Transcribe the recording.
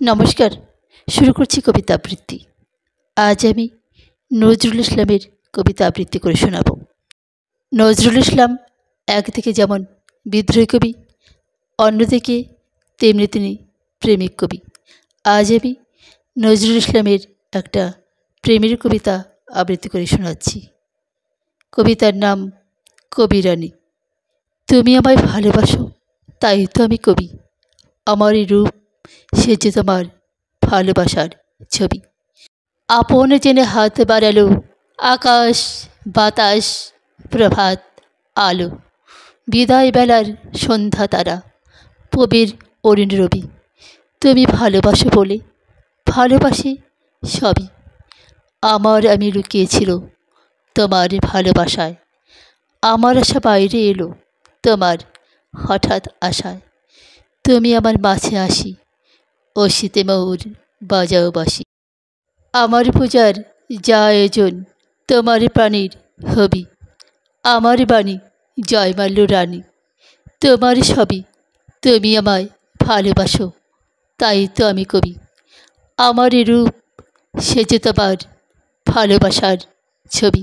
নমস্কার। শুরু করছি কবিতা আবৃত্তি। আজ আমি নজরুল ইসলামের কবিতা আবৃত্তি করে শোনাব। নজরুল ইসলাম একদিকে যেমন বিদ্রোহী কবি, অন্যদিকে তেমনি তিনি প্রেমিক কবি। আজ আমি নজরুল ইসলামের একটা প্রেমের কবিতা আবৃত্তি করে শোনাচ্ছি। কবিতার নাম কবিরানী। তুমি আমায় ভালোবাসো, তাই তো আমি কবি। আমারই রূপ সে যে তোমার ভালোবাসার ছবি। আপন জেনে হাত বাড়ালো আকাশ বাতাস প্রভাত আলো, বিদায় বেলার সন্ধ্যা তারা, প্রবীর অরুণ রবি। তুমি ভালোবাসো বলে ভালোবাসি সবই। আমার আমি লুকিয়েছিল তোমার ভালোবাসায়, আমার আশা বাইরে এলো তোমার হঠাৎ আশায়। তুমি আমার মাঝে আসি, ও শীতে ময়ূর বাজাও বাসি। আমার পূজার যা আয়োজন তোমার প্রাণীর হবি। আমার বাণী জয়মাল্য রানী, তোমার সবই। তুমি আমায় ভালোবাসো, তাই তো আমি কবি। আমার রূপ সে যে তোমার ভালোবাসার ছবি।